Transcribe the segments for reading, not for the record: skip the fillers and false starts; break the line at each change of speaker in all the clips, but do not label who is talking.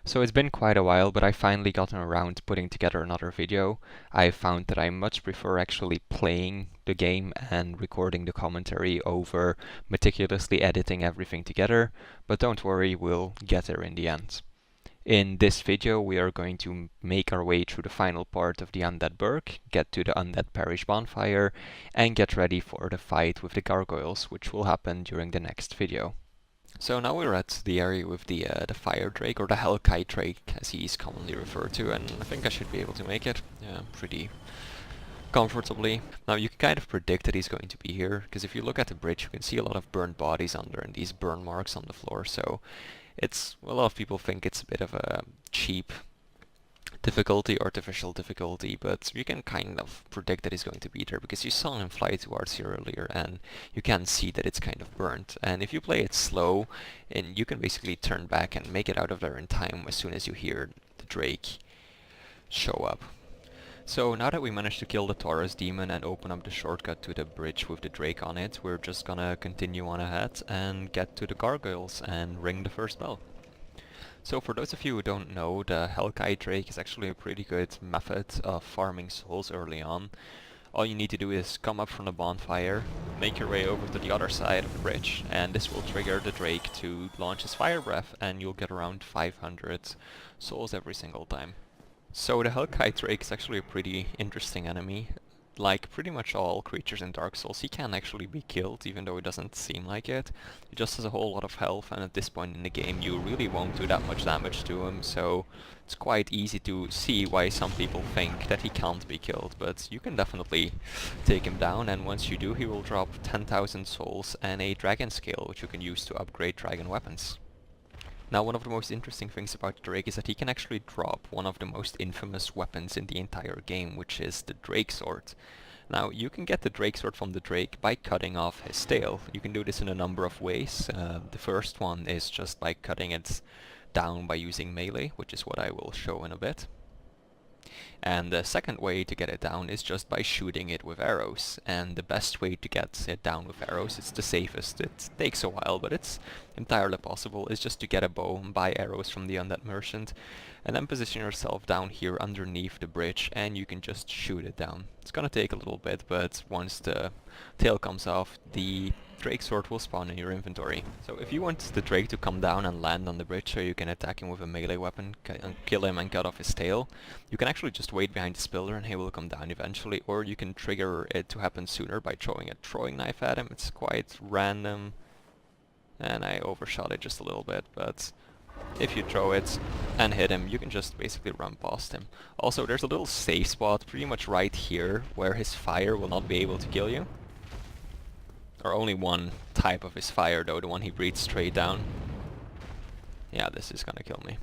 So it's been quite a while, but I finally gotten around to putting together another video. I found that I much prefer actually playing the game and recording the commentary over meticulously editing everything together, but don't worry, we'll get there in the end. In this video we are going to make our way through the final part of the Undead Burg, get to the Undead Parish bonfire, and get ready for the fight with the Gargoyles, which will happen during the next video. So now we're at the area with the fire drake, or the Hellkite drake as he's commonly referred to, and I think I should be able to make it pretty comfortably. Now you can kind of predict that he's going to be here, because if you look at the bridge you can see a lot of burned bodies under and these burn marks on the floor, so a lot of people think it's a bit of a cheap difficulty, artificial difficulty, but you can kind of predict that he's going to be there because you saw him fly towards you earlier and you can see that it's kind of burnt. And if you play it slow, and you can basically turn back and make it out of there in time as soon as you hear the drake show up. So now that we managed to kill the Taurus demon and open up the shortcut to the bridge with the drake on it, we're just gonna continue on ahead and get to the Gargoyles and ring the first bell. So for those of you who don't know, the Hellkite drake is actually a pretty good method of farming souls early on. All you need to do is come up from the bonfire, make your way over to the other side of the bridge, and this will trigger the drake to launch his fire breath, and you'll get around 500 souls every single time. So the Hellkite drake is actually a pretty interesting enemy. Like pretty much all creatures in Dark Souls, he can actually be killed, even though it doesn't seem like it. He just has a whole lot of health, and at this point in the game you really won't do that much damage to him, so it's quite easy to see why some people think that he can't be killed, but you can definitely take him down, and once you do he will drop 10,000 souls and a dragon scale, which you can use to upgrade dragon weapons. Now, one of the most interesting things about the Drake is that he can actually drop one of the most infamous weapons in the entire game, which is the Drake Sword. Now, you can get the Drake Sword from the Drake by cutting off his tail. You can do this in a number of ways. The first one is just by cutting it down by using melee, which is what I will show in a bit. And the second way to get it down is just by shooting it with arrows. And the best way to get it down with arrows, it's the safest, it takes a while, but it's entirely possible, is just to get a bow and buy arrows from the undead merchant, and then position yourself down here underneath the bridge, and you can just shoot it down. It's gonna take a little bit, but once the tail comes off, the Drake Sword will spawn in your inventory. So if you want the Drake to come down and land on the bridge so you can attack him with a melee weapon, kill him and cut off his tail, you can actually just wait behind this pillar and he will come down eventually, or you can trigger it to happen sooner by throwing a throwing knife at him. It's quite random, and I overshot it just a little bit, but if you throw it and hit him, you can just basically run past him. Also, there's a little safe spot pretty much right here where his fire will not be able to kill you. Or only one type of his fire though, the one he breathes straight down. Yeah, this is gonna kill me.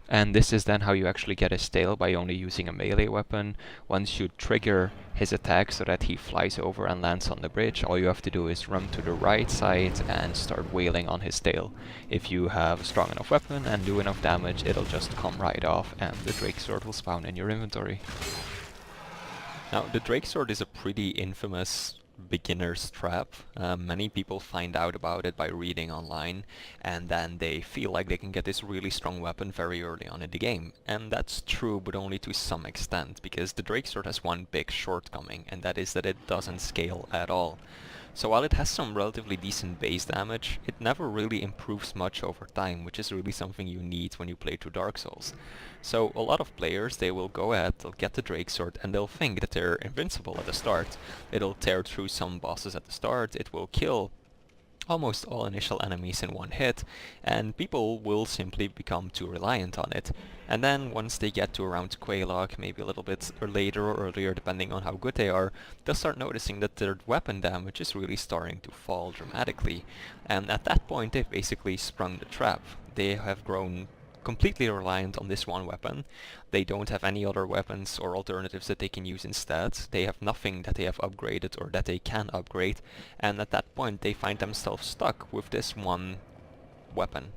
And this is then how you actually get his tail, by only using a melee weapon. Once you trigger his attack so that he flies over and lands on the bridge, all you have to do is run to the right side and start wailing on his tail. If you have a strong enough weapon and do enough damage, it'll just come right off and the Drake Sword will spawn in your inventory. Now, the Drake Sword is a pretty infamous beginner's trap. Many people find out about it by reading online, and then they feel like they can get this really strong weapon very early on in the game. And that's true, but only to some extent, because the Drake Sword has one big shortcoming, and that is that it doesn't scale at all. So while it has some relatively decent base damage, it never really improves much over time, which is really something you need when you play through Dark Souls. So a lot of players, they will go ahead, they'll get the Drake Sword, and they'll think that they're invincible at the start. It'll tear through some bosses at the start, it will kill almost all initial enemies in one hit, and people will simply become too reliant on it. And then once they get to around Quelaag, maybe a little bit later or earlier depending on how good they are, they'll start noticing that their weapon damage is really starting to fall dramatically. And at that point they've basically sprung the trap. They have grown completely reliant on this one weapon. They don't have any other weapons or alternatives that they can use instead. They have nothing that they have upgraded or that they can upgrade, and at that point they find themselves stuck with this one weapon.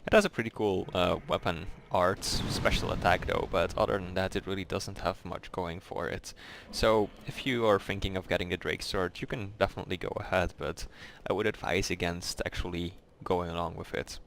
It has a pretty cool weapon art, special attack though, but other than that it really doesn't have much going for it. So if you are thinking of getting the Drake Sword, you can definitely go ahead, but I would advise against actually going along with it.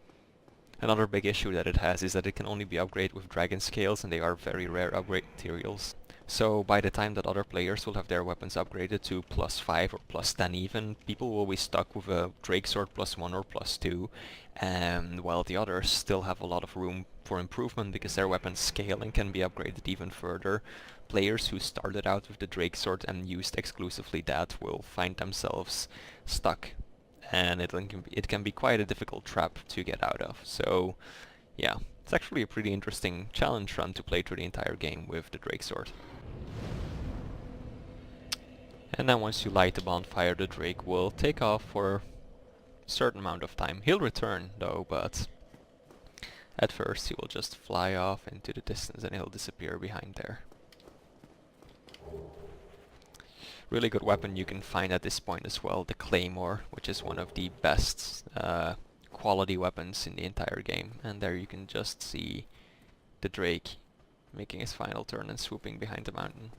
Another big issue that it has is that it can only be upgraded with dragon scales, and they are very rare upgrade materials. So by the time that other players will have their weapons upgraded to +5 or +10 even, people will be stuck with a Drake Sword +1 or +2, and while the others still have a lot of room for improvement because their weapon scaling can be upgraded even further. Players who started out with the Drake Sword and used exclusively that will find themselves stuck, and it can be quite a difficult trap to get out of. So yeah, it's actually a pretty interesting challenge run to play through the entire game with the Drake Sword. And then once you light the bonfire, the Drake will take off for a certain amount of time. He'll return though, but at first he will just fly off into the distance and he'll disappear behind there. Really good weapon you can find at this point as well, the Claymore, which is one of the best quality weapons in the entire game. And there you can just see the Drake making his final turn and swooping behind the mountain.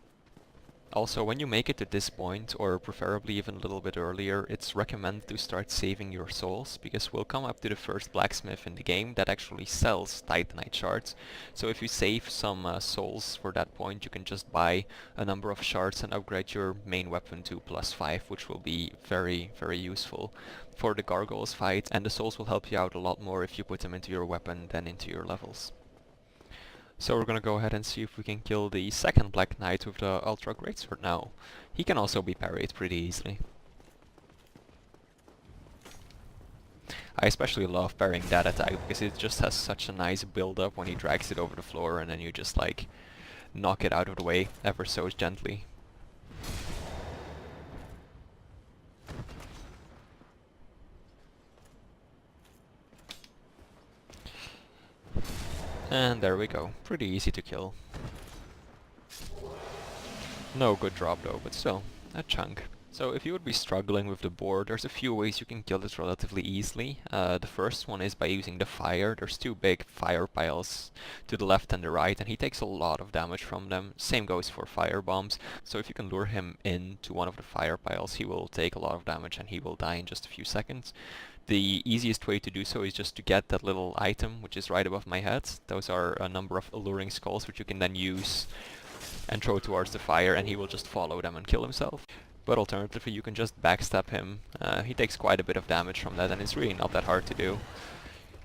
Also, when you make it to this point, or preferably even a little bit earlier, it's recommended to start saving your souls, because we'll come up to the first blacksmith in the game that actually sells titanite shards. So if you save some souls for that point, you can just buy a number of shards and upgrade your main weapon to +5, which will be very, very useful for the Gargoyles fight, and the souls will help you out a lot more if you put them into your weapon than into your levels. So we're gonna go ahead and see if we can kill the second Black Knight with the Ultra Greatsword now. He can also be parried pretty easily. I especially love parrying that attack because it just has such a nice build up when he drags it over the floor and then you just like knock it out of the way ever so gently. And there we go. Pretty easy to kill. No good drop though, but still, a chunk. So if you would be struggling with the boar, there's a few ways you can kill it relatively easily. The first one is by using the fire. There's two big fire piles to the left and the right, and he takes a lot of damage from them. Same goes for fire bombs. So if you can lure him into one of the fire piles, he will take a lot of damage and he will die in just a few seconds. The easiest way to do so is just to get that little item, which is right above my head. Those are a number of alluring skulls, which you can then use and throw towards the fire, and he will just follow them and kill himself. But alternatively, you can just backstab him. He takes quite a bit of damage from that, and it's really not that hard to do.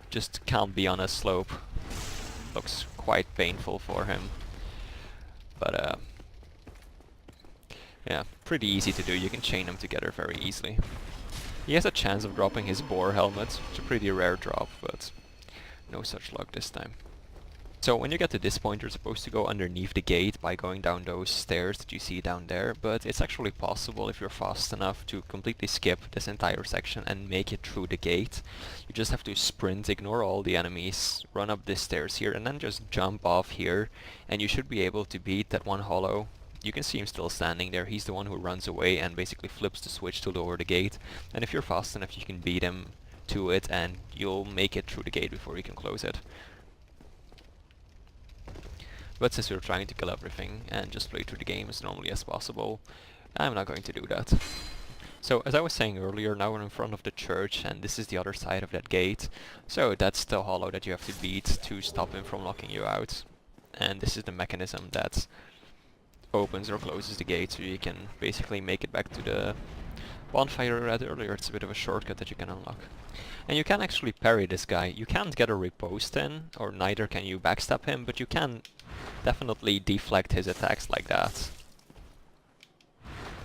Just can't be on a slope. Looks quite painful for him. But yeah, pretty easy to do. You can chain them together very easily. He has a chance of dropping his boar helmet. It's a pretty rare drop, but no such luck this time. So when you get to this point, you're supposed to go underneath the gate by going down those stairs that you see down there, but it's actually possible if you're fast enough to completely skip this entire section and make it through the gate. You just have to sprint, ignore all the enemies, run up this stairs here, and then just jump off here, and you should be able to beat that one hollow. You can see him still standing there. He's the one who runs away and basically flips the switch to lower the gate, and if you're fast enough you can beat him to it and you'll make it through the gate before you can close it. But since we're trying to kill everything and just play through the game as normally as possible, I'm not going to do that. So as I was saying earlier, now we're in front of the church and this is the other side of that gate. So that's the hollow that you have to beat to stop him from locking you out. And this is the mechanism that opens or closes the gate, so you can basically make it back to the bonfire I read earlier. It's a bit of a shortcut that you can unlock. And you can actually parry this guy. You can't get a riposte in, or neither can you backstab him, but you can definitely deflect his attacks like that.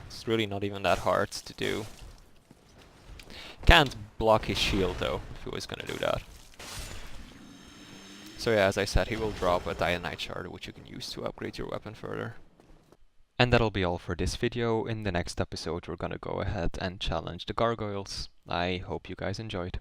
It's really not even that hard to do. Can't block his shield though, if he was gonna do that. So yeah, as I said, he will drop a Titanite shard, which you can use to upgrade your weapon further. And that'll be all for this video. In the next episode we're gonna go ahead and challenge the Gargoyles. I hope you guys enjoyed.